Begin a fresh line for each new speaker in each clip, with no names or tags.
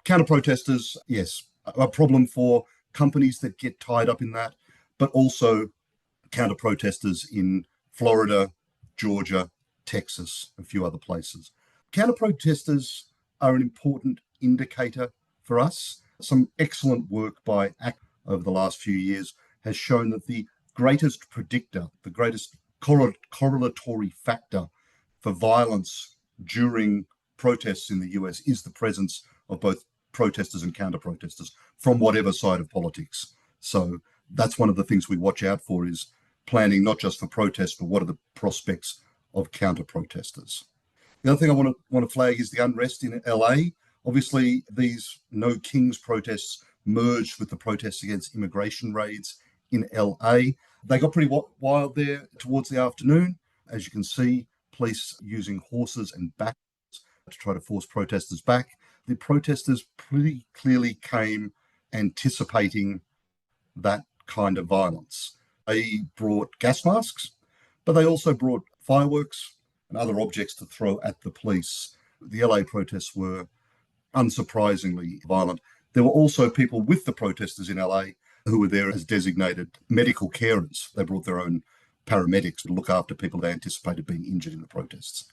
Counter-protesters, yes, a problem for companies that get tied up in that, but also counter-protesters in Florida, Georgia, Texas, a few other places. Counter-protesters are an important indicator for us. Some excellent work by ACT over the last few years has shown that the greatest predictor, the greatest correlatory factor for violence during protests in the US is the presence of both protesters and counter-protesters from whatever side of politics. So that's one of the things we watch out for, is planning not just for protests, but what are the prospects of counter-protesters. The other thing I want to flag is the unrest in LA. Obviously, these No Kings protests merged with the protests against immigration raids in LA. They got pretty wild there towards the afternoon. As you can see, police using horses and bats to try to force protesters back. The protesters pretty clearly came anticipating that kind of violence. They brought gas masks, but they also brought fireworks and other objects to throw at the police. The LA protests were unsurprisingly violent. There were also people with the protesters in LA who were there as designated medical carers. They brought their own paramedics to look after people they anticipated being injured in the protests.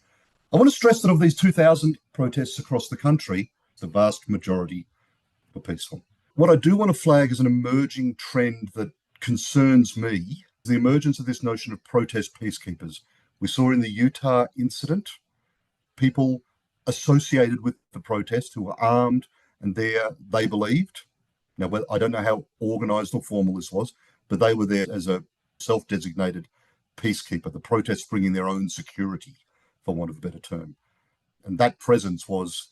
I want to stress that of these 2,000 protests across the country, the vast majority were peaceful. What I do want to flag as an emerging trend that concerns me is the emergence of this notion of protest peacekeepers. We saw in the Utah incident, people associated with the protest who were armed and there they believed. Now, I don't know how organised or formal this was, but they were there as a self-designated peacekeeper, the protests bringing their own security, for want of a better term. And that presence was,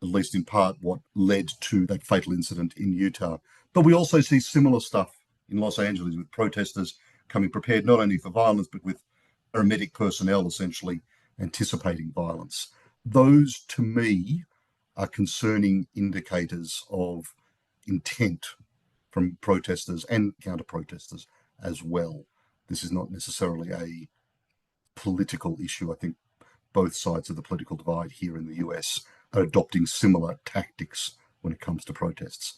at least in part, what led to that fatal incident in Utah. But we also see similar stuff in Los Angeles with protesters coming prepared not only for violence, but with paramedic personnel essentially anticipating violence. Those, to me, are concerning indicators of intent from protesters and counter-protesters as well. This is not necessarily a political issue. I think both sides of the political divide here in the US are adopting similar tactics when it comes to protests.